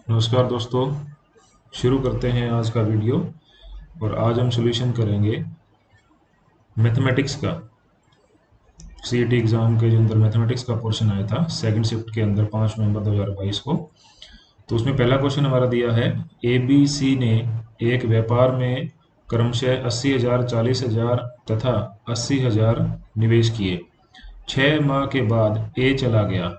नमस्कार दोस्तों। शुरू करते हैं आज का वीडियो। और आज हम सॉल्यूशन करेंगे मैथमेटिक्स का। सीईटी एग्ज़ाम के जो अंदर मैथमेटिक्स का पोर्शन आया था सेकंड शिफ्ट के अंदर 5 नवंबर 2022 को। तो उसमें पहला क्वेश्चन हमारा दिया है, ए बी सी ने एक व्यापार में क्रमशः 80,000, 40,000 तथा 80,000 निवेश किए। 6 माह के बाद ए चला गया।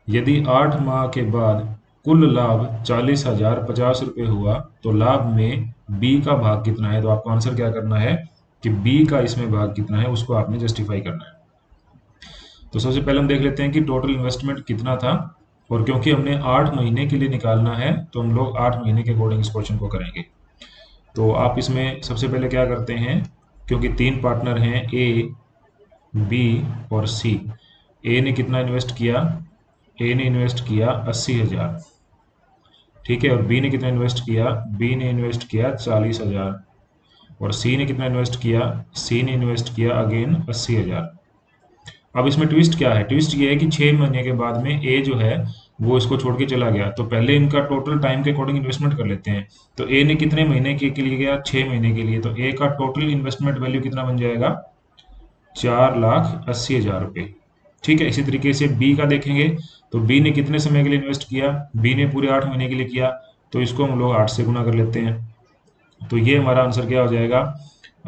यदि 8 माह के बाद कुल लाभ 40,000 50 रुपये हुआ तो लाभ में बी का भाग कितना है। तो आपको आंसर क्या करना है कि बी का इसमें भाग कितना है, उसको आपने जस्टिफाई करना है। तो सबसे पहले हम देख लेते हैं कि टोटल इन्वेस्टमेंट कितना था। और क्योंकि हमने 8 महीने के लिए निकालना है तो हम लोग 8 महीने के अकॉर्डिंग इस क्वेश्चन को करेंगे। तो आप इसमें सबसे पहले क्या करते हैं, क्योंकि 3 पार्टनर हैं ए, बी और सी। ए ने कितना इन्वेस्ट किया? ए ने इन्वेस्ट किया 80,000। ठीक है। और बी ने कितना इन्वेस्ट किया? बी ने इन्वेस्ट किया 40,000। और सी ने कितना इन्वेस्ट किया? सी ने इन्वेस्ट किया अगेन 80,000। अब इसमें ट्विस्ट क्या है? ट्विस्ट ये है कि 6 महीने के बाद में ए जो है वो इसको छोड़ के चला गया। तो पहले इनका टोटल टाइम के अकॉर्डिंग इन्वेस्टमेंट कर लेते हैं। तो ए ने कितने महीने के लिए गया? 6 महीने के लिए। तो ए का टोटल इन्वेस्टमेंट वैल्यू कितना बन जाएगा? 4,80,000 रुपये। ठीक है। इसी तरीके से बी का देखेंगे तो बी ने कितने समय के लिए इन्वेस्ट किया? बी ने पूरे 8 महीने के लिए किया। तो इसको हम लोग 8 से गुना कर लेते हैं। तो ये हमारा आंसर क्या हो जाएगा?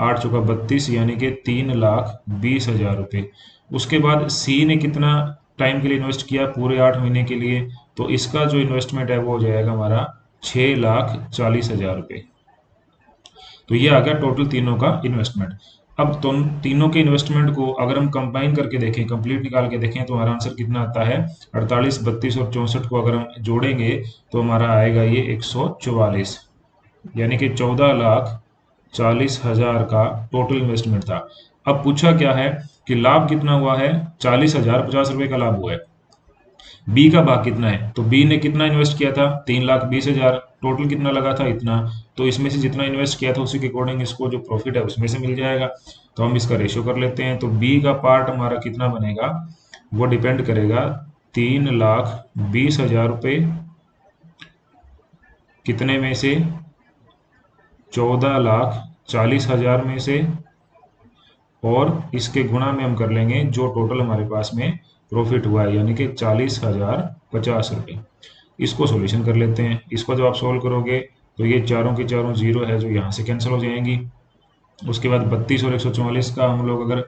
8 चौका 32 यानी कि 3,20,000 रुपये। उसके बाद सी ने कितना टाइम के लिए इन्वेस्ट किया? पूरे 8 महीने के लिए। तो इसका जो इन्वेस्टमेंट है वो हो जाएगा हमारा 6,40,000 रुपये। तो ये आ गया टोटल तीनों का इन्वेस्टमेंट। अब तो तीनों के इन्वेस्टमेंट को अगर हम कंबाइन करके देखें, कंप्लीट निकाल के देखें, तो हमारा आंसर कितना आता है? 48, 32 और 64 को अगर हम जोड़ेंगे तो हमारा आएगा ये 144। यानी कि 14,40,000 का टोटल इन्वेस्टमेंट था। अब पूछा क्या है कि लाभ कितना हुआ है? 40,000 50 रुपये का लाभ हुआ है। बी का भाग कितना है? तो बी ने कितना इन्वेस्ट किया था? 3,20,000। टोटल कितना लगा था? इतना। तो इसमें से जितना इन्वेस्ट किया था उसी के अकॉर्डिंग इसको जो प्रॉफिट है उसमें से मिल जाएगा। तो हम इसका रेशियो कर लेते हैं। तो बी का पार्ट हमारा कितना बनेगा? वो डिपेंड करेगा 3,20,000 रुपये कितने में से? 14,40,000 में से। और इसके गुणा में हम कर लेंगे जो टोटल हमारे पास में प्रॉफिट हुआ है, यानी कि 40,50 रुपये। इसको सॉल्यूशन कर लेते हैं। इसको जब आप सॉल्व करोगे तो ये चारों की चारों जीरो है जो यहाँ से कैंसिल हो जाएंगी। उसके बाद 32 और 144 का हम लोग अगर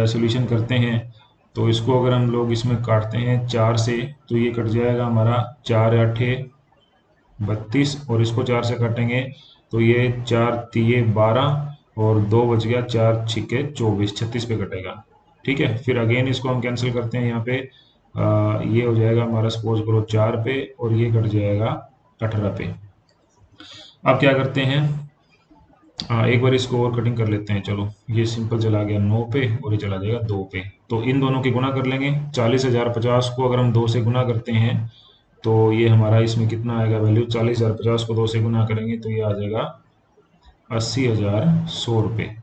सॉल्यूशन करते हैं तो इसको अगर हम लोग इसमें काटते हैं 4 से तो ये कट जाएगा हमारा 4 आठे 32। और इसको 4 से काटेंगे तो ये 4 तिये 12 और 2 बच गया, 4 छिके 24, 36 पे कटेगा। ठीक है। फिर अगेन इसको हम कैंसिल करते हैं। यहाँ पे ये हो जाएगा हमारा सपोज करो 4 पे और ये कट जाएगा 18 पे। अब क्या करते हैं, एक बार इसको और कटिंग कर लेते हैं। चलो ये सिंपल चला गया 9 पे और ये चला जाएगा 2 पे। तो इन दोनों की गुना कर लेंगे। 40,050 को अगर हम 2 से गुना करते हैं तो ये हमारा इसमें कितना आएगा वैल्यू? 40,050 को 2 से गुना करेंगे तो ये आ जाएगा 80,100 रुपये।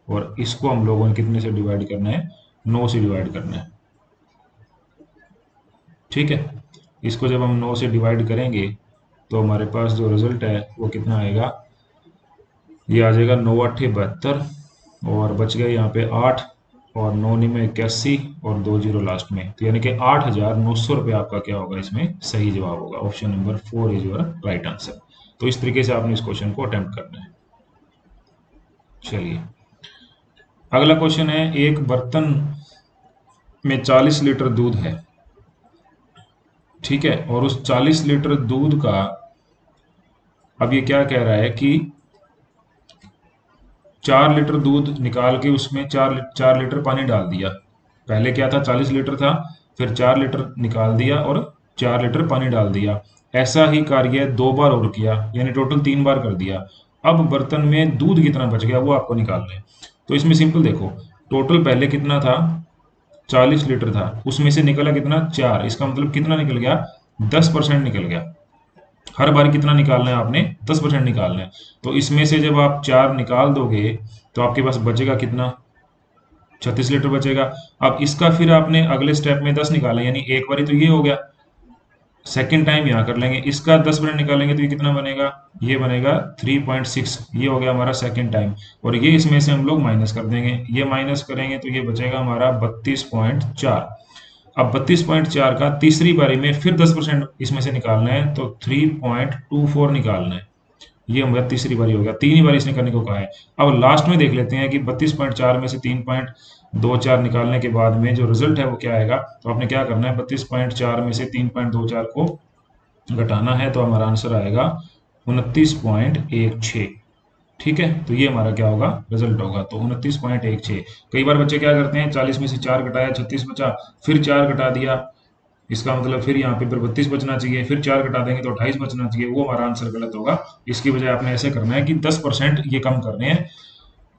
और इसको हम लोगों ने कितने से डिवाइड करना है? 9 से डिवाइड करना है। ठीक है। इसको जब हम 9 से डिवाइड करेंगे तो हमारे पास जो रिजल्ट है वो कितना आएगा? ये आ जाएगा 9 8 72 और बच गए यहाँ पे 8 और 9 में 81 और 2 जीरो लास्ट में। तो यानी कि 8,900 रुपये आपका क्या होगा? इसमें सही जवाब होगा। Option number 4 is your right answer. तो इस तरीके से आपने इस क्वेश्चन को अटेम्प्ट करना है। चलिए अगला क्वेश्चन है, एक बर्तन में 40 लीटर दूध है। ठीक है। और उस 40 लीटर दूध का अब ये क्या कह रहा है कि 4 लीटर दूध निकाल के उसमें 4 लीटर पानी डाल दिया। पहले क्या था? 40 लीटर था, फिर 4 लीटर निकाल दिया और 4 लीटर पानी डाल दिया। ऐसा ही कार्य 2 बार और किया, यानी टोटल 3 बार कर दिया। अब बर्तन में दूध कितना बच गया वो आपको निकालना है। तो इसमें सिंपल देखो, टोटल पहले कितना था? 40 लीटर था, उसमें से निकला कितना? 4। इसका मतलब कितना निकल गया? 10% निकल गया। हर बार कितना निकालना है आपने? 10% निकालना है। तो इसमें से जब आप 4 निकाल दोगे तो आपके पास बचेगा कितना? 36 लीटर बचेगा। अब इसका फिर आपने अगले स्टेप में 10 निकाला, यानी एक बारी तो ये हो गया। सेकेंड टाइम यहाँ कर लेंगे, इसका 10% निकालेंगे तो ये कितना बनेगा, ये बनेगा 3.6, ये हो गया हमारा सेकेंड टाइम। और ये इसमें से हम लोग माइनस कर देंगे, ये माइनस करेंगे तो ये बचेगा हमारा 32.4। अब 32.4 का तीसरी बारी में फिर 10% इसमें से निकालना है, तो 3.24 निकालना है। ये हमारा तीसरी बारी हो गया, तीन ही बारी इसने करने को कहा है। अब लास्ट में देख लेते हैं कि 32.4 में से 3.24 निकालने के बाद में जो रिजल्ट है वो क्या आएगा। तो आपने क्या करना है, 32.4 में से 3.24 को घटाना है, तो हमारा आंसर आएगा 29.16। ठीक है, तो ये हमारा क्या होगा, रिजल्ट होगा, तो 29.16। कई बार बच्चे क्या करते हैं, 40 में से 4 घटाया 36 बचा, फिर 4 घटा दिया, इसका मतलब फिर यहाँ पे फिर 32 बचना चाहिए, फिर 4 घटा देंगे तो 28 बचना चाहिए, वो हमारा आंसर गलत होगा। इसकी बजाय आपने ऐसे करना है कि 10% ये कम करने हैं।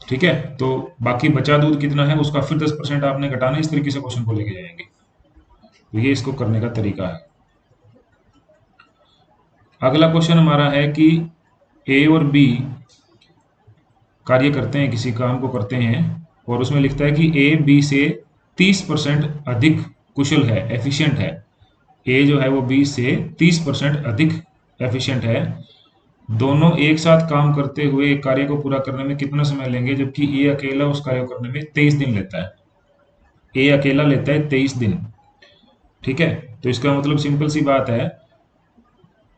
ठीक है, तो बाकी बचा दूध कितना है उसका फिर 10% आपने घटाना है, इस तरीके से क्वेश्चन को लेके जाएंगे। तो ये इसको करने का तरीका है। अगला क्वेश्चन हमारा है कि ए और बी कार्य करते हैं, किसी काम को करते हैं, और उसमें लिखता है कि ए बी से 30% अधिक कुशल है, एफिशिएंट है। ए जो है वो बी से 30% अधिक एफिशिएंट है। दोनों एक साथ काम करते हुए एक कार्य को पूरा करने में कितना समय लेंगे, जबकि ए अकेला उस कार्य को करने में 23 दिन लेता है। ए अकेला लेता है 23 दिन। ठीक है, तो इसका मतलब सिंपल सी बात है,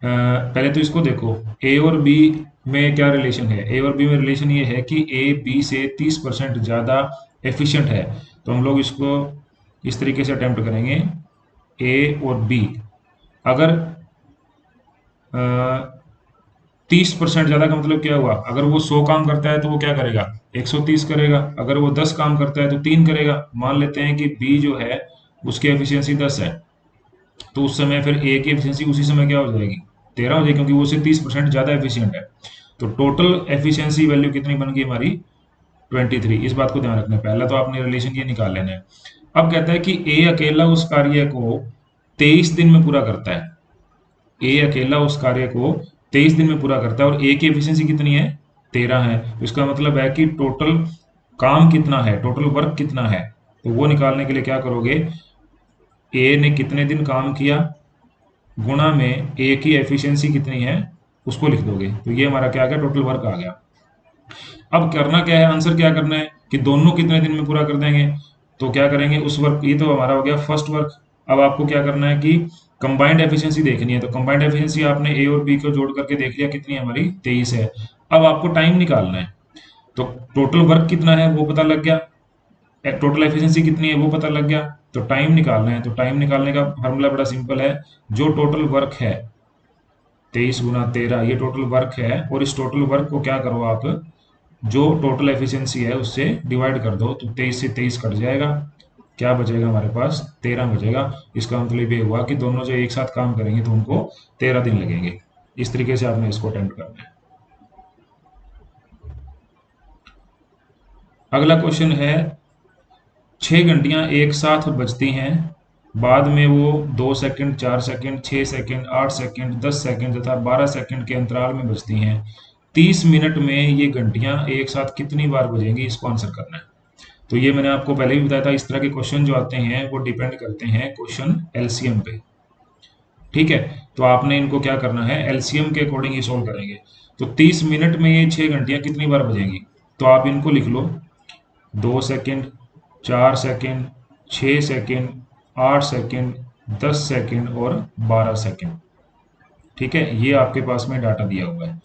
पहले तो इसको देखो, ए और बी में क्या रिलेशन है। ए और बी में रिलेशन ये है कि ए बी से 30% ज़्यादा एफिशिएंट है। तो हम लोग इसको इस तरीके से अटेम्प्ट करेंगे, ए और बी अगर 30% ज़्यादा का मतलब क्या हुआ, अगर वो 100 काम करता है तो वो क्या करेगा, 130 करेगा। अगर वो 10 काम करता है तो 3 करेगा। मान लेते हैं कि बी जो है उसकी एफिशिएंसी 10 है, तो उस समय फिर ए की एफिशिएंसी उसी समय क्या हो जाएगी, 13 हो जाएगी, क्योंकि वो उससे 30% ज़्यादा एफिशिएंट है। तो टोटल एफिशिएंसी वैल्यू कितनी बन गई हमारी, 23। इस बात को ध्यान रखना है, पहला तो आपने रिलेशन ये निकाल लेना है। अब कहता है कि ए अकेला उस कार्य को 23 दिन में पूरा करता है। ए अकेला उस कार्य को 23 दिन में पूरा करता है और ए की एफिशिएंसी कितनी है, 13 है। तो इसका मतलब है कि टोटल काम कितना है, टोटल वर्क कितना है। तो वो निकालने के लिए क्या करोगे, ए ने कितने दिन काम किया गुणा में ए की एफिशिएंसी कितनी है उसको लिख दोगे, तो ये हमारा क्या आ गया, टोटल वर्क आ गया। अब करना क्या है, आंसर क्या करना है कि दोनों कितने दिन में पूरा कर देंगे। तो क्या करेंगे उस वर्क, ये तो हमारा हो गया फर्स्ट वर्क। अब आपको क्या करना है कि कंबाइंड एफिशिएंसी देखनी है। तो कंबाइंड एफिशिएंसी आपने ए और बी को जोड़ करके देख लिया, कितनी है हमारी, 23 है। अब आपको टाइम निकालना है। तो टोटल वर्क कितना है वो पता लग गया, टोटल एफिशिएंसी कितनी है वो पता लग गया, तो टाइम निकालना है। तो टाइम निकालने का फार्मूला बड़ा सिंपल है, जो टोटल वर्क है 23 गुना 13, ये टोटल वर्क है, और इस टोटल वर्क को क्या करो आप, जो टोटल एफिशिएंसी है उससे डिवाइड कर दो, तो 23 से 23 कट जाएगा, क्या बचेगा हमारे पास, 13 बचेगा। इसका मतलब ये हुआ कि दोनों जो एक साथ काम करेंगे तो उनको 13 दिन लगेंगे। इस तरीके से आपने इसको अटेम्प्ट करना है। अगला क्वेश्चन है, 6 घंटियां एक साथ बजती हैं, बाद में वो 2 second, 4 second, 6 second, 8 second, 10 second तथा 12 सेकंड के अंतराल में बजती हैं। 30 मिनट में ये घंटियां एक साथ कितनी बार बजेंगी, इसको आंसर करना है। तो ये मैंने आपको पहले भी बताया था, इस तरह के क्वेश्चन जो आते हैं वो डिपेंड करते हैं क्वेश्चन एलसीएम पे। ठीक है, तो आपने इनको क्या करना है, एलसीएम के अकॉर्डिंग ही सोल्व करेंगे। तो 30 मिनट में ये 6 घंटियां कितनी बार बजेंगी, तो आप इनको लिख लो, 2 second, 4 second, 6 second, 8 second, 10 second और 12 सेकंड। ठीक है, ये आपके पास में डाटा दिया हुआ है।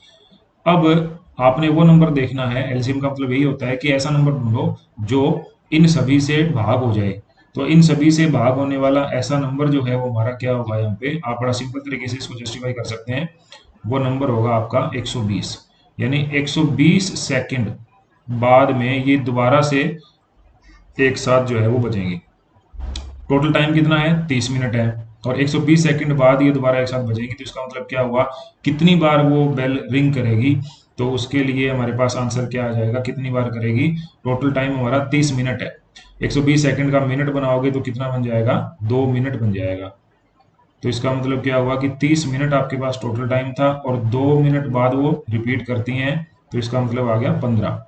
अब आपने वो नंबर देखना है, एलसीएम का मतलब यही होता है कि ऐसा नंबर ढूंढो जो इन सभी से भाग हो जाए। तो इन सभी से भाग होने वाला ऐसा नंबर जो है वो हमारा क्या होगा, यहाँ पे आप बड़ा सिंपल तरीके से इसको जस्टिफाई कर सकते हैं। वो नंबर होगा आपका 120, यानी 120 सेकंड बाद में ये दोबारा से एक साथ जो है वो बजेंगी। टोटल टाइम कितना है, 30 मिनट है, और 120 सेकंड बाद ये दोबारा एक साथ बजेगी। तो इसका मतलब क्या हुआ, कितनी बार वो बेल रिंग करेगी। तो उसके लिए हमारे पास आंसर क्या आ जाएगा, कितनी बार करेगी, टोटल टाइम हमारा 30 मिनट है। 120 सेकंड का मिनट बनाओगे तो कितना बन जाएगा, 2 मिनट बन जाएगा। तो इसका मतलब क्या हुआ कि 30 मिनट आपके पास टोटल टाइम था और 2 मिनट बाद वो रिपीट करती हैं, तो इसका मतलब आ गया 15।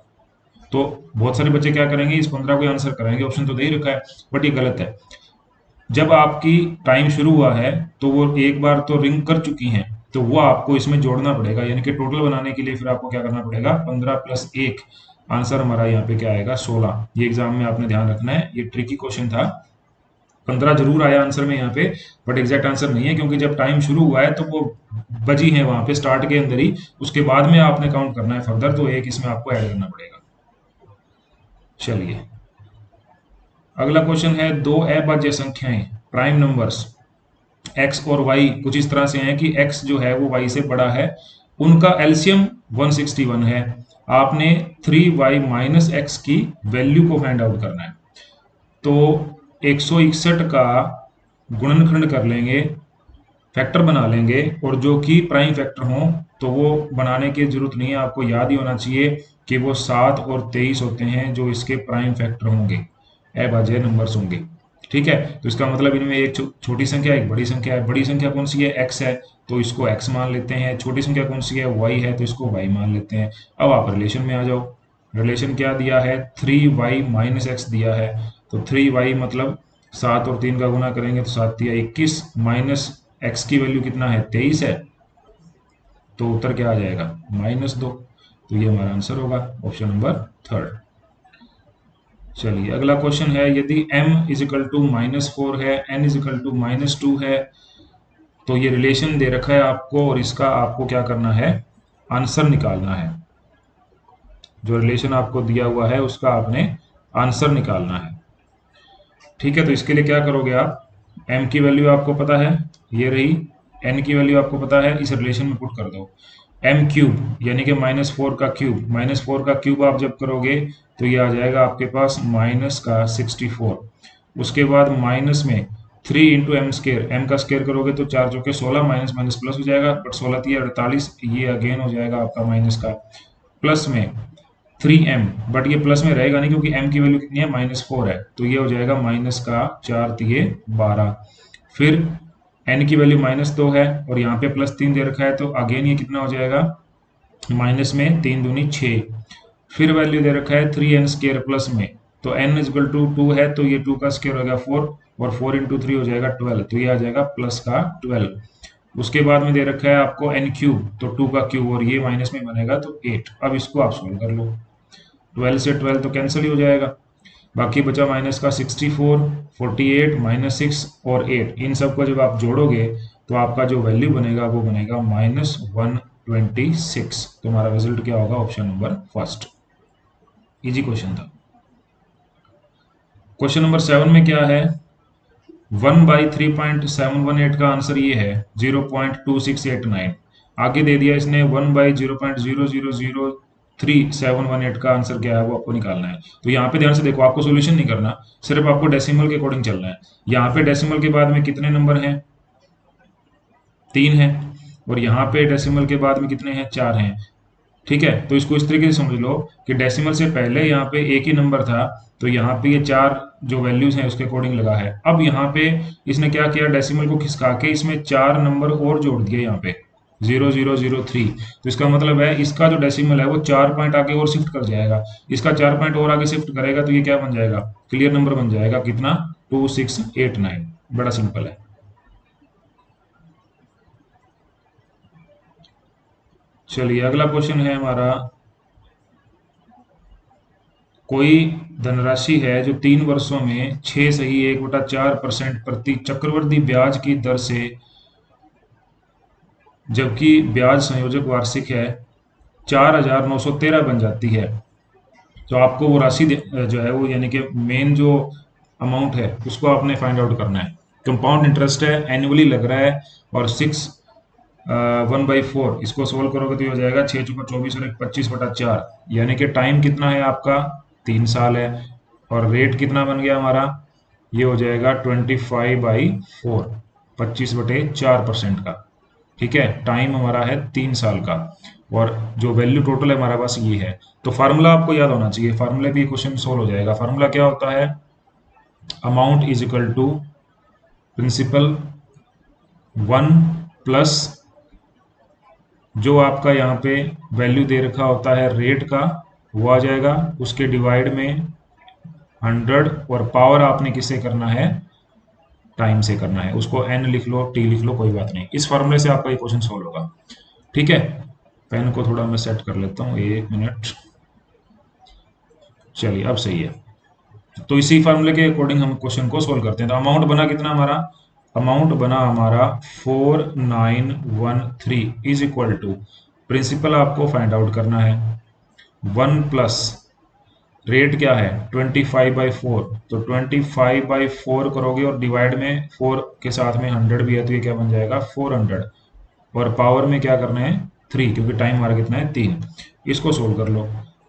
तो बहुत सारे बच्चे क्या करेंगे, इस 15 को आंसर करेंगे, ऑप्शन तो दे ही रखा है, बट ये गलत है। जब आपकी टाइम शुरू हुआ है तो वो एक बार तो रिंग कर चुकी हैं, तो वो आपको इसमें जोड़ना पड़ेगा, यानी कि टोटल बनाने के लिए फिर आपको क्या करना पड़ेगा, 15+1, आंसर हमारा यहाँ पे क्या आएगा, 16। ये एग्जाम में आपने ध्यान रखना है, ये ट्रिकी क्वेश्चन था। 15 जरूर आया आंसर में यहाँ पे, बट एग्जैक्ट आंसर नहीं है, क्योंकि जब टाइम शुरू हुआ है तो वो बजी है वहां पे स्टार्ट के अंदर ही, उसके बाद में आपने काउंट करना है फर्दर, तो एक इसमें आपको ऐड करना पड़ेगा। चलिए अगला क्वेश्चन है, दो अभाज्य संख्याएं प्राइम नंबर्स x और y कुछ इस तरह से हैं कि x जो है वो y से बड़ा है, उनका एलसीएम 161 है, आपने 3y माइनस एक्स की वैल्यू को फाइंड आउट करना है। तो 161 का गुणनखंड कर लेंगे, फैक्टर बना लेंगे, और जो कि प्राइम फैक्टर हों तो वो बनाने की जरूरत नहीं है, आपको याद ही होना चाहिए कि वो 7 और 23 होते हैं जो इसके प्राइम फैक्टर होंगे, अभाज्य नंबर्स होंगे। ठीक है, तो इसका मतलब इनमें एक छोटी संख्या एक बड़ी संख्या है, बड़ी संख्या कौन सी है, x है, तो इसको x मान लेते हैं, छोटी संख्या कौन सी है, y है, तो इसको y मान लेते हैं। अब आप रिलेशन में आ जाओ, रिलेशन क्या दिया है, 3y माइनस एक्स दिया है, तो 3y मतलब 7 और 3 का गुना करेंगे तो 7 या 21, माइनस एक्स की वैल्यू कितना है, 23 है, तो उत्तर क्या आ जाएगा, -2। तो ये हमारा आंसर होगा ऑप्शन नंबर थर्ड। चलिए अगला क्वेश्चन है, यदि m इजिकल टू -4 है, n इजिकल टू -2 है, तो ये रिलेशन दे रखा है आपको, और इसका आपको क्या करना है, आंसर निकालना है। जो रिलेशन आपको दिया हुआ है उसका आपने आंसर निकालना है। ठीक है, तो इसके लिए क्या करोगे आप, m की वैल्यू आपको पता है, ये रही, n की वैल्यू आपको पता है, इस रिलेशन में पुट कर दो, m क्यूब यानी कि -4 का क्यूब, -4 का क्यूब आप जब करोगे तो ये आ जाएगा आपके पास -64। उसके बाद माइनस में 3 इंटू एम स्केयर, एम का स्केयर करोगे तो 4 चौके 16, माइनस माइनस प्लस हो जाएगा, बट 16 3 48, ये अगेन हो जाएगा आपका माइनस का, प्लस में 3m, बट ये प्लस में रहेगा नहीं क्योंकि m की वैल्यू कितनी है, -4 है, तो ये हो जाएगा माइनस का 4 3 12। फिर n की वैल्यू -2 है, और यहाँ पे +3 दे रखा है, तो अगेन ये कितना हो जाएगा, माइनस में 3 दूनी 6। फिर वैल्यू दे रखा है 3n स्केयर प्लस में, तो n इजकल टू 2 है, तो ये 2 का स्केयर हो गया 4, और 4 इंटू 3 हो जाएगा 12, तो ये आ जाएगा प्लस का 12। उसके बाद में दे रखा है आपको n क्यूब, तो 2 का क्यूब, और ये माइनस में बनेगा तो 8। अब इसको आप सोल्व कर लो, 12 से 12 तो कैंसिल ही हो जाएगा, बाकी बचा माइनस का 64, 48, -6 और 8, इन सबको जब आप जोड़ोगे तो आपका जो वैल्यू बनेगा वो बनेगा -126। तो हमारा रिजल्ट क्या होगा, option number first. Easy question था। क्वेश्चन नंबर 7 में क्या है, 1/3.718 का आंसर ये है 0.2689। आगे दे दिया इसने 1/0.0003718 का आंसर क्या है वो आपको निकालना है। तो यहाँ पे ध्यान से देखो, आपको सॉल्यूशन नहीं करना, सिर्फ आपको डेसिमल के अकॉर्डिंग चलना है। यहाँ पे डेसिमल के बाद में कितने नंबर हैं, 3 है, और यहाँ पे डेसिमल के बाद में कितने हैं, 4 हैं। ठीक है, तो इसको इस तरीके से समझ लो कि डेसिमल से पहले यहाँ पे एक ही नंबर था, तो यहाँ पे ये 4 जो वैल्यूज हैं उसके अकॉर्डिंग लगा है। अब यहाँ पे इसने क्या किया, डेसिमल को खिसका के इसमें 4 नंबर और जोड़ दिए, यहाँ पे 0003। तो इसका मतलब है इसका जो डेसिमल है वो 4 पॉइंट आगे और शिफ्ट कर जाएगा, इसका 4 पॉइंट और आगे शिफ्ट करेगा, तो ये क्या बन जाएगा, क्लियर नंबर बन जाएगा, कितना, 2689। बड़ा सिंपल है। चलिए अगला क्वेश्चन है हमारा, कोई धनराशि है जो 3 वर्षों में 6.1/4% प्रति चक्रवृद्धि ब्याज की दर से, जबकि ब्याज संयोजक वार्षिक है, 4,913 बन जाती है। तो आपको वो राशि जो है वो, यानी कि मेन जो अमाउंट है उसको आपने फाइंड आउट करना है। कंपाउंड इंटरेस्ट है, एनुअली लग रहा है, और 1/4, इसको सोल्व करोगे तो ये हो जाएगा 6 चौका 24 और 25/4, यानी कि टाइम कितना है आपका, 3 साल है, और रेट कितना बन गया हमारा, ये हो जाएगा 25/4, 25/4% का। ठीक है, टाइम हमारा है 3 साल का, और जो वैल्यू टोटल है हमारा पास ये है। तो फार्मूला आपको याद होना चाहिए, फार्मूले भी क्वेश्चन सोल्व हो जाएगा। फार्मूला क्या होता है, amount is equal to principal 1 plus जो आपका यहाँ पे वैल्यू दे रखा होता है रेट का, वो आ जाएगा, उसके डिवाइड में 100, और पावर आपने किससे करना है, टाइम से करना है, उसको n लिख लो, t लिख लो, कोई बात नहीं। इस फॉर्मूले से आपका ये क्वेश्चन सॉल्व होगा। ठीक है, पेन को थोड़ा मैं सेट कर लेता हूँ, 1 मिनट। चलिए अब सही है। तो इसी फार्मूले के अकॉर्डिंग हम क्वेश्चन को सोल्व करते हैं। तो अमाउंट बना कितना हमारा, अमाउंट बना हमारा 4913 इज इक्वल टू, प्रिंसिपल आपको फाइंड आउट करना है, 1 प्लस रेट क्या है 25/4, तो 25/4 करोगे और डिवाइड में 4 के साथ में 100 भी है, तो ये क्या बन जाएगा 400, और पावर में क्या करना है 3, क्योंकि टाइम हमारा कितना है 3। इसको सोल्व कर लो,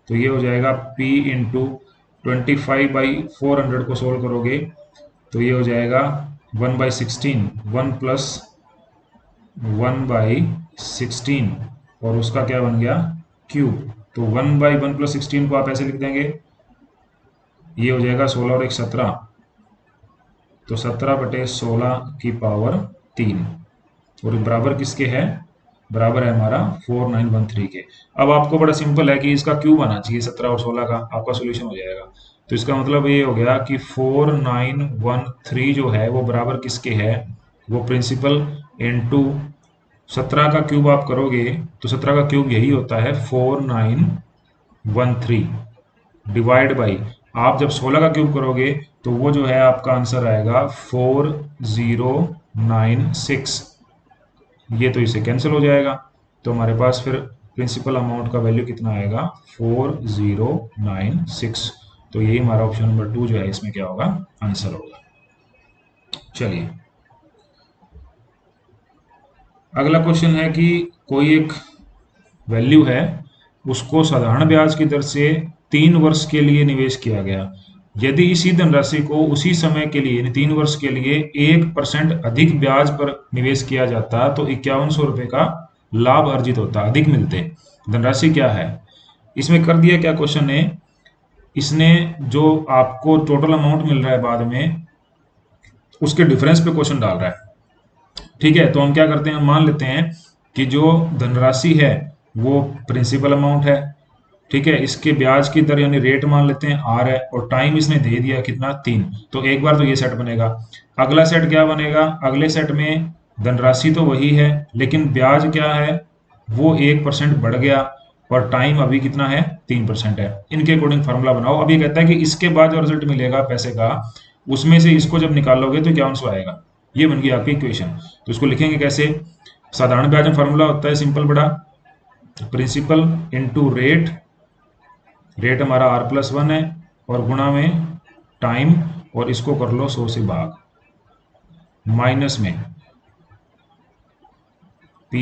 तो ये हो जाएगा p इंटू 25/400 को सोल्व करोगे तो ये हो जाएगा 1/16, 1 प्लस 1/16, और उसका क्या बन गया क्यूब। तो 1/1 प्लस 16 को आप ऐसे लिख देंगे, ये हो जाएगा 16 और 1 17, तो 17/16 की पावर 3, और बराबर किसके है, बराबर है हमारा 4913 के। अब आपको बड़ा सिंपल है कि इसका क्यूब आना चाहिए 17 और 16 का, आपका सोल्यूशन हो जाएगा। तो इसका मतलब ये हो गया कि 4913 जो है वो बराबर किसके है, वो प्रिंसिपल इनटू 17 का क्यूब आप करोगे तो 17 का क्यूब यही होता है 4913, डिवाइड बाई, आप जब 16 का क्यूब करोगे तो वो जो है आपका आंसर आएगा 4096। ये तो इसे कैंसिल हो जाएगा, तो हमारे पास फिर प्रिंसिपल अमाउंट का वैल्यू कितना आएगा 4096। तो यही हमारा ऑप्शन नंबर 2 जो है इसमें क्या होगा, आंसर होगा। चलिए अगला क्वेश्चन है कि कोई एक वैल्यू है, उसको साधारण ब्याज की दर से 3 वर्ष के लिए निवेश किया गया। यदि इसी धनराशि को उसी समय के लिए यानी 3 वर्ष के लिए 1% अधिक ब्याज पर निवेश किया जाता तो 5100 रुपये का लाभ अर्जित होता, अधिक मिलते। धनराशि क्या है, इसमें कर दिया क्या क्वेश्चन ने, इसने जो आपको टोटल अमाउंट मिल रहा है बाद में उसके डिफरेंस पे क्वेश्चन डाल रहा है। ठीक है, तो हम क्या करते हैं, मान लेते हैं कि जो धनराशि है वो प्रिंसिपल अमाउंट है, ठीक है, इसके ब्याज की दर यानी रेट मान लेते हैं आर है, और टाइम इसने दे दिया कितना 3, तो एक बार तो ये सेट बनेगा। अगला सेट क्या बनेगा, अगले सेट में धनराशि तो वही है लेकिन ब्याज क्या है वो 1% बढ़ गया, और टाइम अभी कितना है 3% है। इनके अकॉर्डिंग फार्मूला बनाओ। अब ये कहता है कि इसके बाद जो रिजल्ट मिलेगा पैसे का, उसमें से इसको जब निकालोगे तो क्या आंसर आएगा, ये बन गई आपकी इक्वेशन। तो इसको लिखेंगे कैसे, साधारण ब्याज में फार्मूला होता है सिंपल बड़ा, प्रिंसिपल इनटू रेट, रेट हमारा r+1 है, और गुणा में टाइम, और इसको कर लो 100 से भाग, माइनस में p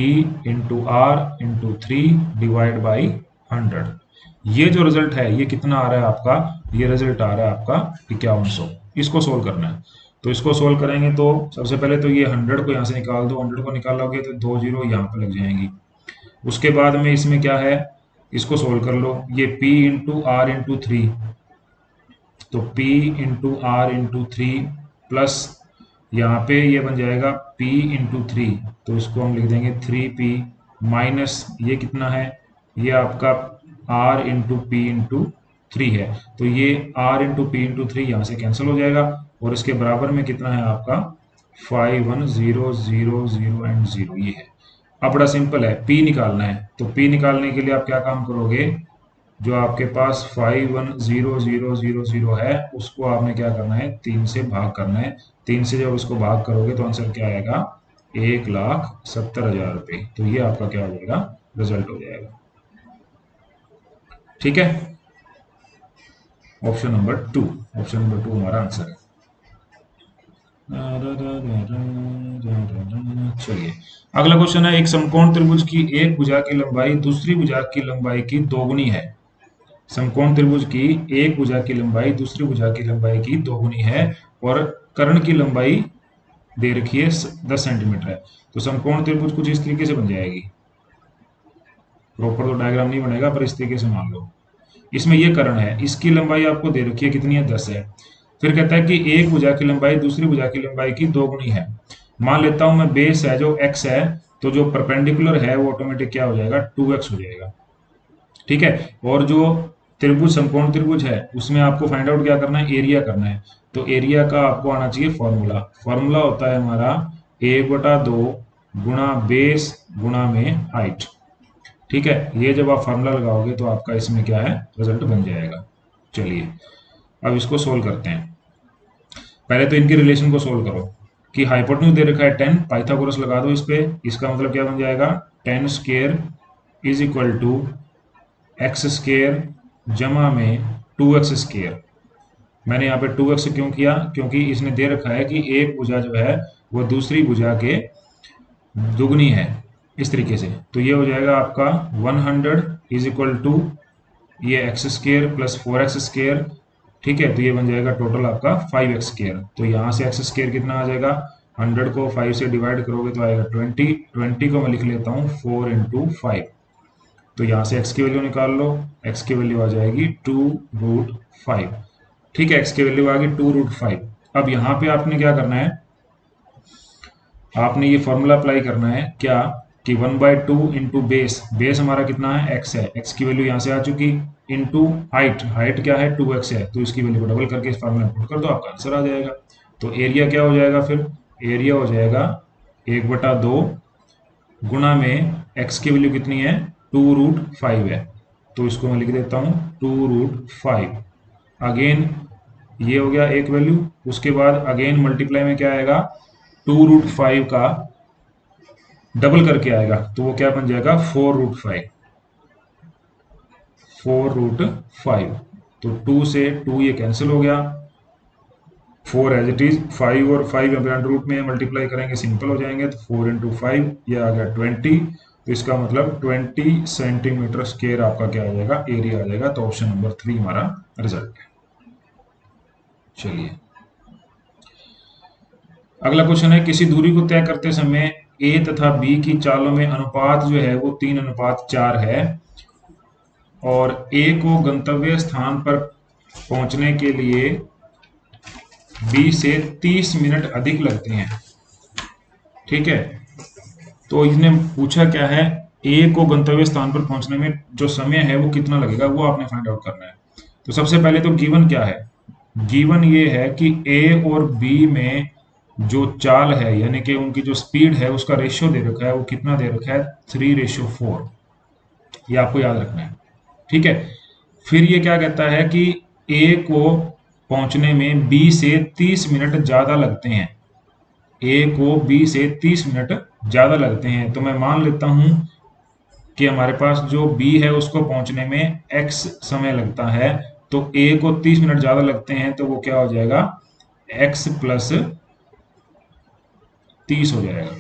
into R into 3 divide by 100। ये जो रिजल्ट है ये कितना आ रहा है आपका, ये रिजल्ट आ रहा है आपका 5100। इसको सोल्व करना है, तो इसको सोल्व करेंगे तो सबसे पहले तो ये 100 को यहाँ से निकाल दो, 100 को निकालोगे तो 2 जीरो यहाँ पर लग जाएंगी। उसके बाद में इसमें क्या है, इसको सोल्व कर लो, ये p इंटू आर इंटू 3, तो p into R into 3 plus यहाँ पे ये बन जाएगा p इंटू 3, तो इसको हम लिख देंगे 3p माइनस ये कितना है, ये आपका r इंटू पी इंटू 3 है, तो ये r इंटू पी इंटू 3 यहाँ से कैंसिल हो जाएगा, और इसके बराबर में कितना है आपका 5100 एंड 0, ये है। अब बड़ा सिंपल है, p निकालना है, तो p निकालने के लिए आप क्या काम करोगे, जो आपके पास 510000 है उसको आपने क्या करना है 3 से भाग करना है। 3 से जब उसको भाग करोगे तो आंसर क्या आएगा 1,70,000 रुपये। तो ये आपका क्या हो जाएगा, रिजल्ट हो जाएगा। ठीक है, ऑप्शन नंबर 2, ऑप्शन नंबर 2 हमारा आंसर है। चलिए अगला क्वेश्चन है, एक समकोण त्रिभुज की एक भुजा की लंबाई दूसरी भुजा की लंबाई की दोगुनी है। समकोण त्रिभुज की एक भुजा की लंबाई दूसरी भुजा की लंबाई की दोगुनी है, और कर्ण की लंबाई दे रखी है 10 सेंटीमीटर है। तो समकोण त्रिभुज कुछ इस तरीके से बन जाएगी, प्रॉपर तो डायग्राम नहीं बनेगा पर इस तरीके से मान लो, इसमें ये कर्ण है, इसकी लंबाई आपको दे रखी है कितनी है 10 है। फिर कहता है कि एक भुजा की लंबाई दूसरी भुजा की लंबाई की दोगुनी है। मान लेता हूं मैं बेस है जो x है, तो जो परपेंडिकुलर है वो ऑटोमेटिक क्या हो जाएगा 2x हो जाएगा। ठीक है, और जो त्रिभुज समकोण त्रिभुज है, उसमें आपको फाइंड आउट क्या करना है, एरिया करना है। तो एरिया का आपको आना चाहिए फॉर्मूला। फॉर्मूला होता है हमारा 1/2 गुणा बेस गुणा में हाइट। ठीक है, ये जब आप फार्मूला लगाओगे तो आपका इसमें क्या है, रिजल्ट बन जाएगा। चलिए अब इसको सोल्व करते हैं। पहले तो इनके रिलेशन को सोल्व करो कि हाइपोटेन्यूज दे रखा है 10, पाइथागोरस लगा दो इस पे। इसका मतलब क्या बन जाएगा, 10 square is equal to x square जमा में 2x स्क्वायर। मैंने यहाँ पे 2x क्यों किया, क्योंकि इसने दे रखा है कि एक भुजा जो है वो दूसरी भुजा के दुगनी है, इस तरीके से। तो ये हो जाएगा आपका 100 इज इक्वल टू ये x square plus 4x square. ठीक है, तो ये बन जाएगा टोटल आपका 5x स्क्र। तो यहाँ से एक्स स्क्र कितना आ जाएगा, 100 को 5 से डिवाइड करोगे तो आएगा 20। 20 को मैं लिख लेता हूँ 4 इंटू 5। तो यहाँ से x की वैल्यू निकाल लो, x की वैल्यू आ जाएगी 2√5। ठीक है, x की वैल्यू आ गई 2√5। अब यहाँ पे आपने क्या करना है, आपने ये फॉर्मूला अप्लाई करना है क्या, कि 1/2 इंटू बेस, बेस हमारा कितना है x है, x की वैल्यू यहाँ से आ चुकी, इंटू हाइट, हाइट क्या है 2x है, तो इसकी वैल्यू को डबल करके इस फॉर्मूला में पुट कर दो, आपका आंसर आ जाएगा। तो एरिया क्या हो जाएगा फिर, एरिया हो जाएगा 1/2 गुणा में x की वैल्यू कितनी है 2√5 है, तो इसको मैं लिख देता हूँ 2√5। अगेन ये हो गया एक वैल्यू, उसके बाद अगेन मल्टीप्लाई में क्या आएगा, 2√5 का डबल करके आएगा, तो वो क्या बन जाएगा 4√5। 4√5, तो 2 से 2 ये कैंसिल हो गया, 4 एज इट इज, 5 और 5 अंडर रूट में मल्टीप्लाई करेंगे सिंपल हो जाएंगे, तो 4 इंटू 5 ये आ गया 20। तो इसका मतलब 20 सेंटीमीटर स्क्वायर आपका क्या आ जाएगा, एरिया आ जाएगा। तो ऑप्शन नंबर 3 हमारा रिजल्ट है। चलिए अगला क्वेश्चन है, किसी दूरी को तय करते समय ए तथा बी की चालों में अनुपात जो है वो 3:4 है, और ए को गंतव्य स्थान पर पहुंचने के लिए बी से 30 मिनट अधिक लगते हैं। ठीक है, तो इसने पूछा क्या है, ए को गंतव्य स्थान पर पहुंचने में जो समय है वो कितना लगेगा, वो आपने फाइंड आउट करना है। तो सबसे पहले तो गिवन क्या है, गिवन ये है कि ए और बी में जो चाल है, यानी कि उनकी जो स्पीड है उसका रेशियो दे रखा है, वो कितना दे रखा है 3:4। ये आपको याद रखना है। ठीक है, फिर ये क्या कहता है कि ए को पहुंचने में बी से 30 मिनट ज़्यादा लगते हैं, ए को बी से 30 मिनट ज़्यादा लगते हैं। तो मैं मान लेता हूं कि हमारे पास जो बी है उसको पहुंचने में x समय लगता है, तो ए को 30 मिनट ज़्यादा लगते हैं, तो वो क्या हो जाएगा x प्लस 30 हो जाएगा।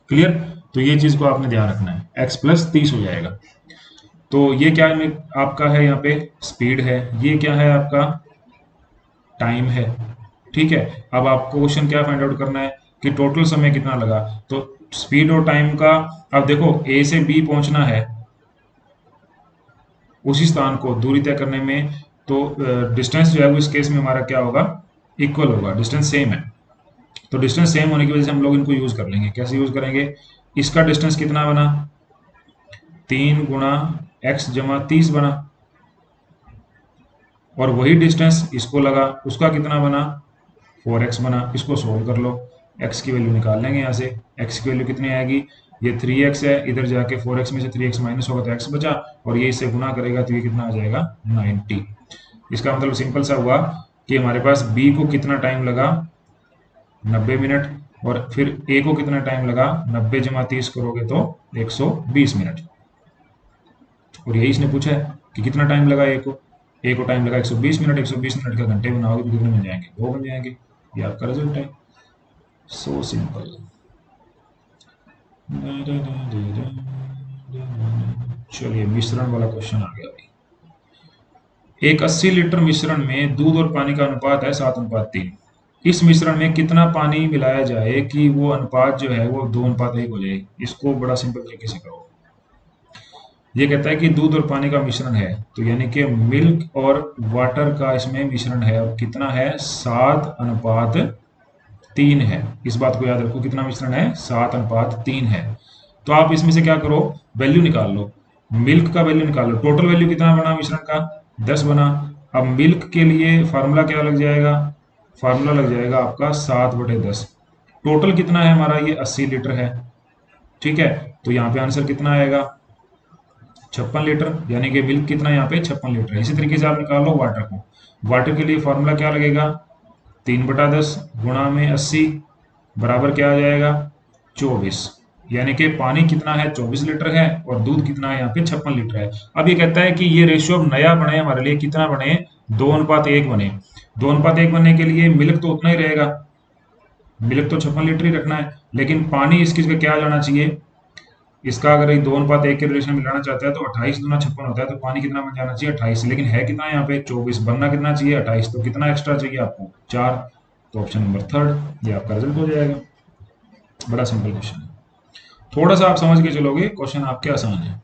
क्लियर, तो ये चीज़ को आपने ध्यान रखना है, x प्लस 30 हो जाएगा। तो ये क्या है, आपका है यहाँ पे स्पीड है, ये क्या है आपका टाइम है। ठीक है, अब आपको क्वेश्चन क्या फाइंड आउट करना है कि टोटल समय कितना लगा। तो स्पीड और टाइम का, अब देखो ए से बी पहुंचना है उसी स्थान को दूरी तय करने में, तो डिस्टेंस जो है वो इस केस में हमारा क्या होगा, इक्वल होगा, डिस्टेंस सेम है। तो डिस्टेंस सेम होने की वजह से हम लोग इनको यूज कर लेंगे। कैसे यूज करेंगे, इसका डिस्टेंस कितना बना 3 गुणा x जमा 30 बना, और वही डिस्टेंस इसको लगा, उसका कितना बना 4x बना। इसको सोल्व कर लो, x की वैल्यू निकाल लेंगे यहाँ से। x की वैल्यू कितनी आएगी, ये 3x है, इधर जाके 4x में से 3x माइनस होगा तो x बचा, और ये इससे गुना करेगा तो ये कितना आ जाएगा 90। इसका मतलब सिंपल सा हुआ कि हमारे पास b को कितना टाइम लगा 90 मिनट, और फिर a को कितना टाइम लगा 90 जमा 30 करोगे तो 120 मिनट। और यही इसने पूछा है कि कितना टाइम लगा ए को टाइम लगा 120 मिनट। 120 मिनट का घंटे बनाओगे तो कितने बन जाएंगे, 2 बन जाएंगे। ये आपका रिजल्ट है, सो सिंपल। चलिए मिश्रण वाला क्वेश्चन आ गया भाई। एक 80 लीटर मिश्रण में दूध और पानी का अनुपात है 7:3। इस मिश्रण में कितना पानी मिलाया जाए कि वो अनुपात जो है वो 2:1 हो जाए। इसको बड़ा सिंपल तरीके से करो। ये कहता है कि दूध और पानी का मिश्रण है, तो यानी कि मिल्क और वाटर का इसमें मिश्रण है, और कितना है 7:3 है। इस बात को याद रखो, कितना मिश्रण है 7:3 है। तो आप इसमें से क्या करो, वैल्यू निकाल लो। मिल्क का वैल्यू निकालो, टोटल वैल्यू कितना बना मिश्रण का 10 बना। अब मिल्क के लिए फार्मूला क्या लग जाएगा, फार्मूला लग जाएगा आपका 7/10। टोटल कितना है हमारा, ये 80 लीटर है, ठीक है। तो यहाँ पे आंसर कितना आएगा 56 लीटर, यानी कि मिल्क कितना यहाँ पे 56 लीटर है। इसी तरीके से आप निकाल लो वाटर को, वाटर के लिए फॉर्मूला क्या लगेगा 3/10 गुणा में 80 बराबर क्या आ जाएगा 24, यानी कि पानी कितना है 24 लीटर है और दूध कितना है यहाँ पे 56 लीटर है। अब ये कहता है कि ये रेशियो अब नया बने हमारे लिए, कितना बने 2:1 बने। 2:1 बनने के लिए मिल्क तो उतना ही रहेगा, मिल्क तो 56 लीटर ही रखना है, लेकिन पानी इसकी जगह क्या जाना चाहिए, इसका अगर 2:1 के रिलेशन में लाना चाहता है तो 28 दूना 56 होता है, तो पानी कितना बन जाना चाहिए 28, लेकिन है कितना यहाँ पे 24, बनना कितना चाहिए 28, तो कितना एक्स्ट्रा चाहिए आपको 4। तो ऑप्शन नंबर थर्ड ये आपका रिजल्ट हो जाएगा। बड़ा सिंपल क्वेश्चन है, थोड़ा सा आप समझ के चलोगे क्वेश्चन आपके आसान है।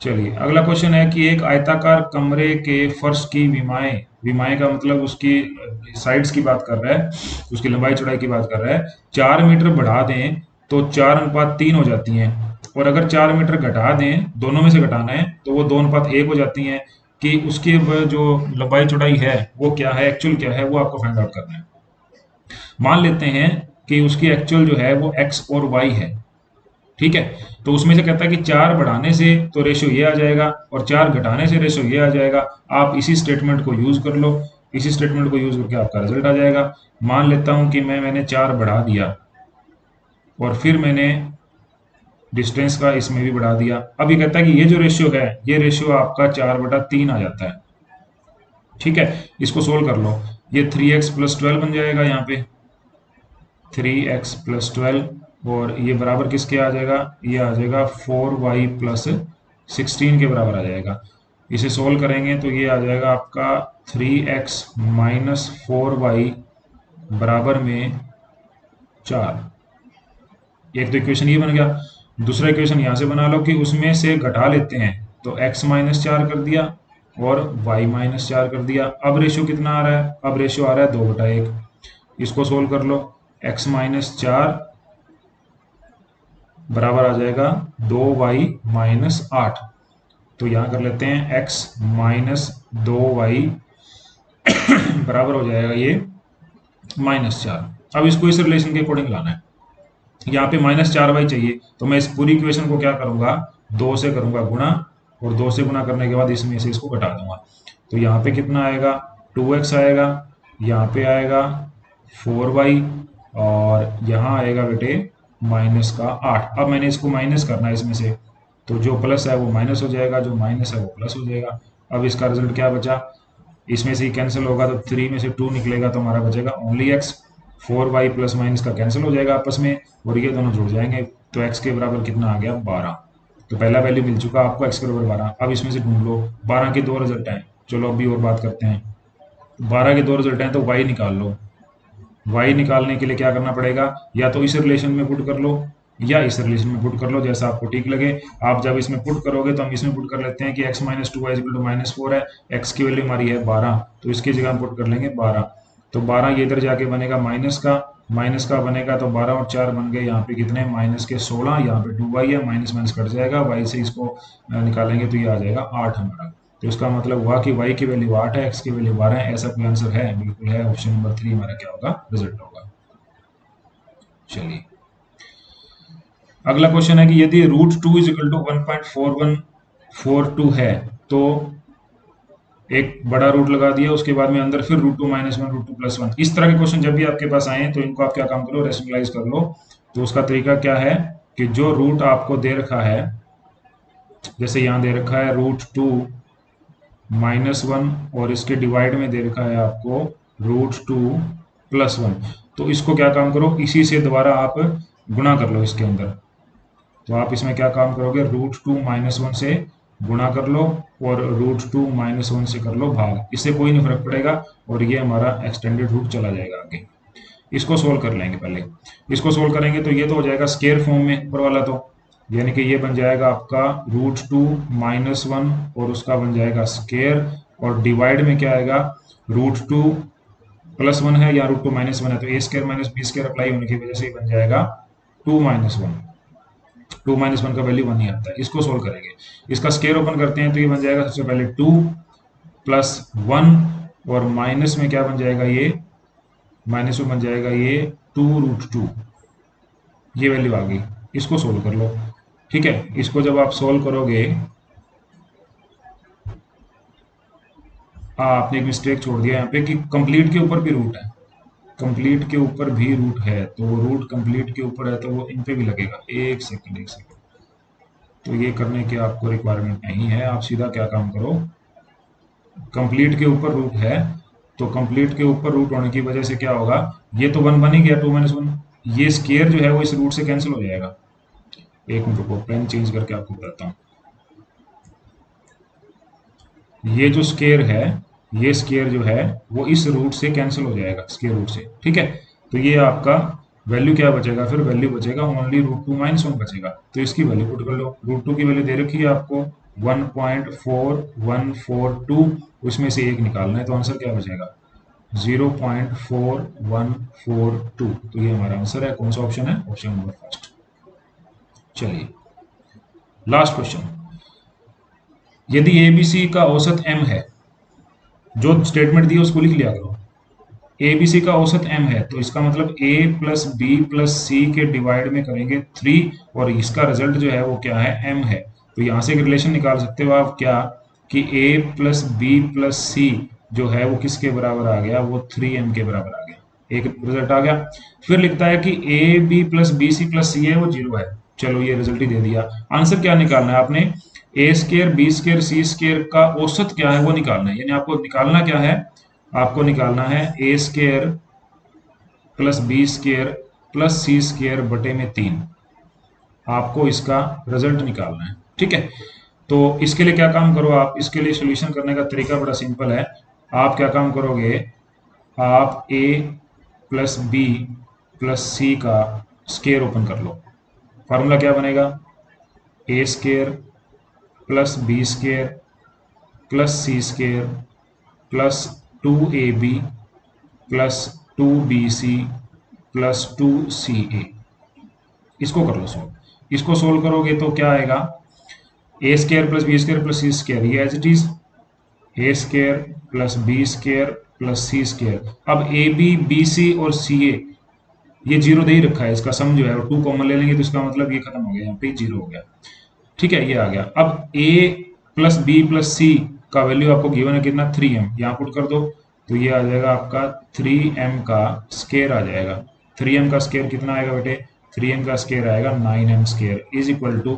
चलिए अगला क्वेश्चन है कि एक आयताकार कमरे के फर्श की विमाएं, विमाएं का मतलब उसकी साइड्स की बात कर रहा है, उसकी लंबाई चौड़ाई की बात कर रहा है, 4 मीटर बढ़ा दें तो 4:3 हो जाती हैं, और अगर 4 मीटर घटा दें, दोनों में से घटाना है, तो वो 2:1 हो जाती हैं। कि उसकी जो लंबाई चौड़ाई है वो क्या है, एक्चुअल क्या है, वो आपको फाइंड आउट करना है। मान लेते हैं कि उसकी एक्चुअल जो है वो एक्स और वाई है, ठीक है। तो उसमें से कहता है कि 4 बढ़ाने से तो रेशियो ये आ जाएगा और 4 घटाने से रेशियो ये आ जाएगा। आप इसी स्टेटमेंट को यूज कर लो, इसी स्टेटमेंट को यूज करके आपका रिजल्ट आ जाएगा। मान लेता हूं कि मैंने 4 बढ़ा दिया और फिर मैंने डिस्टेंस का इसमें भी बढ़ा दिया। अब ये कहता है कि ये जो रेशियो है, ये रेशियो आपका 4/3 आ जाता है, ठीक है। इसको सोल्व कर लो, ये 3x+12 बन जाएगा यहाँ पे, 3x+12, और ये बराबर किसके आ जाएगा, ये आ जाएगा 4y+16 के बराबर आ जाएगा। इसे सोल्व करेंगे तो ये आ जाएगा आपका 3x-4y बराबर में 4। एक तो इक्वेशन ये बन गया, दूसरा इक्वेशन यहाँ से बना लो कि उसमें से घटा लेते हैं, तो x-4 कर दिया और y-4 कर दिया। अब रेशियो कितना आ रहा है, अब रेशियो आ रहा है 2/1। इसको सोल्व कर लो, x-4 बराबर आ जाएगा 2y-8। तो यहाँ कर लेते हैं x-2y बराबर हो जाएगा ये -4। अब इसको इस रिलेशन के अकॉर्डिंग लाना है, यहाँ पे -4y चाहिए, तो मैं इस पूरी इक्वेशन को क्या करूंगा 2 से करूंगा गुणा, और 2 से गुणा करने के बाद इसमें से इसको घटा दूंगा। तो यहाँ पे कितना आएगा 2x आएगा, यहाँ पे आएगा 4y, और यहाँ आएगा बेटे -8। अब मैंने इसको माइनस करना है इसमें से, तो जो प्लस है वो माइनस हो जाएगा, जो माइनस है वो प्लस हो जाएगा। अब इसका रिजल्ट क्या बचा, इसमें से ही कैंसिल होगा तो 3 में से 2 निकलेगा, तो हमारा बचेगा only x। 4y plus minus का कैंसिल हो जाएगा आपस में और ये दोनों जुड़ जाएंगे, तो x के बराबर कितना आ गया 12। तो पहला वैल्यू मिल चुका आपको x के बराबर 12। अब इसमें से ढूंढ लो, 12 के 2 रिजल्ट हैं, चलो अभी और बात करते हैं। 12 के 2 रिजल्ट हैं तो y निकाल लो, y निकालने के लिए क्या करना पड़ेगा, या तो इस रिलेशन में पुट कर लो या इस रिलेशन में पुट कर लो, जैसा आपको ठीक लगे। आप जब इसमें पुट करोगे तो हम इसमें पुट कर लेते हैं कि x-2y -4 है, x की वैल्यू हमारी है 12, तो इसकी जगह हम पुट कर लेंगे 12। तो 12 ये इधर जाके बनेगा माइनस का बनेगा, तो 12 और 4 बन गए यहाँ पे कितने -16, यहाँ पे 2y है, माइनस माइनस कट जाएगा, y से इसको निकालेंगे तो ये आ जाएगा 8 हमारा। तो इसका मतलब हुआ कि y की वैल्यू 8 है, x की वैल्यू 12 है। ऐसा कोई आंसर है, बिल्कुल है, ऑप्शन नंबर 3 हमारा क्या होगा रिजल्ट होगा। चलिए अगला क्वेश्चन है कि यदि √2 = 1.4142 है, तो एक बड़ा रूट लगा दिया, उसके बाद में अंदर फिर √2 - 1 √2 + 1। इस तरह के क्वेश्चन जब भी आपके पास आए तो इनको आप क्या काम करो, रेशनलाइज कर लो। तो उसका तरीका क्या है कि जो रूट आपको दे रखा है, जैसे यहाँ दे रखा है √2 - 1 और इसके डिवाइड में दे रखा है आपको √2 + 1, तो इसको क्या काम करो, इसी से दोबारा आप गुणा कर लो इसके अंदर। तो आप इसमें क्या काम करोगे, √2 - 1 से गुणा कर लो और √2 - 1 से कर लो भाग, इससे कोई नहीं फर्क पड़ेगा और ये हमारा एक्सटेंडेड रूट चला जाएगा आगे। इसको सोल्व कर लेंगे, पहले इसको सोल्व करेंगे तो ये तो हो जाएगा स्केयर फॉर्म में ऊपर वाला, तो यानी कि ये बन जाएगा आपका √2 - 1 और उसका बन जाएगा स्केयर, और डिवाइड में क्या आएगा √2 + 1 है या √2 - 1 है, तो a² - b² अप्लाई होने की वजह से बन जाएगा 2 - 1। 2 - 1 का वैल्यू 1 ही आता है। इसको सोल्व करेंगे, इसका स्क्वायर ओपन करते हैं तो ये बन जाएगा सबसे पहले 2 + 1 और माइनस में क्या बन जाएगा, ये माइनस में बन जाएगा ये 2√2, ये वैल्यू आ गई। इसको सोल्व कर लो, ठीक है। इसको जब आप सोल्व करोगे, आपने एक मिस्टेक छोड़ दिया यहाँ पे कि कंप्लीट के ऊपर भी रूट है, कंप्लीट के ऊपर भी रूट है, तो वो रूट कंप्लीट के ऊपर है तो वो इन पे भी लगेगा। एक सेकंड, तो ये करने की आपको रिक्वायरमेंट नहीं है। आप सीधा क्या काम करो, कंप्लीट के ऊपर रूट है तो कंप्लीट के ऊपर रूट होने की वजह से क्या होगा, ये तो 1 बन ही गया, 2 - 1, ये स्केयर जो है वो इस रूट से कैंसिल हो जाएगा। एक मिनट रुको, पेन चेंज करके आपको बताता हूँ। ये जो स्केयर है, ये स्केयर जो है वो इस रूट से कैंसिल हो जाएगा, स्केयर रूट से, ठीक है। तो ये आपका वैल्यू क्या बचेगा, फिर वैल्यू बचेगा ओनली √2 - 1 बचेगा। तो इसकी वैल्यू पुट कर लो, √2 की वैल्यू दे रखी है आपको 1.4142, उसमें से एक निकालना है तो आंसर क्या बचेगा, 0.4142। तो ये हमारा आंसर है। कौन सा ऑप्शन है, ऑप्शन नंबर फर्स्ट। चलिए लास्ट क्वेश्चन, यदि ABC का औसत m है, जो स्टेटमेंट दी है उसको लिख लिया करो। ABC का औसत m है तो इसका मतलब A + B + C के डिवाइड में करेंगे 3 और इसका रिजल्ट जो है वो क्या है, m है। तो यहाँ से एक रिलेशन निकाल सकते हो आप क्या, कि A + B + C जो है वो किसके बराबर आ गया, वो 3m के बराबर आ गया। एक रिजल्ट आ गया। फिर लिखता है कि AB + BC + C है वो 0 है। चलो ये रिजल्ट ही दे दिया। आंसर क्या निकालना है आपने, A², B² C² का औसत क्या है वो निकालना है। यानी आपको निकालना क्या है, आपको निकालना है A² + B² + C² बटे में 3। आपको इसका रिजल्ट निकालना है, ठीक है। तो इसके लिए क्या काम करो आप, इसके लिए सॉल्यूशन करने का तरीका बड़ा सिंपल है। आप क्या काम करोगे, आप A + B + C का स्क्वायर ओपन कर लो। फार्मूला क्या बनेगा, A² + B² + C² + 2AB + 2BC + 2CA। इसको कर लो सोल्व। इसको सोल्व करोगे तो क्या आएगा, A² + B² + C², ये as it is A² + B² + C²। अब AB BC और CA ये 0 दे ही रखा है, इसका सम जो है वो 2 कॉमन ले लेंगे तो इसका मतलब ये खत्म हो गया, यहाँ पे 0 हो गया, ठीक है। ये आ गया। अब A + B + C का वैल्यू आपको गिवन है कितना, 3m, यहाँ पुट कर दो तो ये आ जाएगा आपका 3m का स्क्वायर आ जाएगा। 3m का स्क्वायर कितना आएगा बेटे, 3m का स्क्वायर आएगा 9m² इज इक्वल टू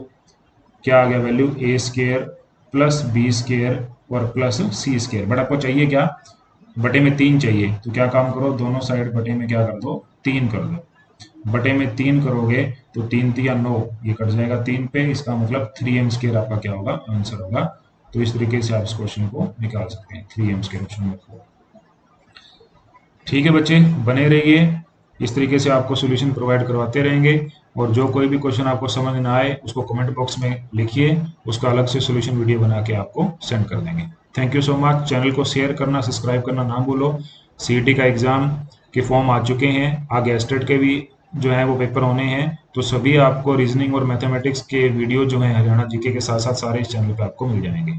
क्या आ गया वैल्यू, A² + B² और प्लस C²। बट आपको चाहिए क्या, बटे में 3 चाहिए, तो क्या काम करो, दोनों साइड बटे में क्या कर दो, 3 कर दो। बटे में 3 करोगे तो 3 × 3 = 9, ये कट जाएगा 3 पे, इसका मतलब 3m² आपका क्या होगा, आंसर होगा। तो इस तरीके से आप इस क्वेश्चन को निकाल सकते हैं, 3m² ऑप्शन में। ठीक है बच्चे, बने रहिए, इस तरीके से आपको सॉल्यूशन प्रोवाइड करवाते रहेंगे। और जो कोई भी क्वेश्चन आपको समझ ना आए उसको कमेंट बॉक्स में लिखिए, उसका अलग से सॉल्यूशन वीडियो बना के आपको सेंड कर देंगे। Thank you so much. Channel को शेयर करना, सब्सक्राइब करना ना भूलो। CET का एग्ज़ाम के फॉर्म आ चुके हैं, आगे स्टेट के भी जो है वो पेपर होने हैं, तो सभी आपको रीजनिंग और मैथमेटिक्स के वीडियो जो है हरियाणा GK के साथ साथ सारे इस चैनल पे आपको मिल जाएंगे।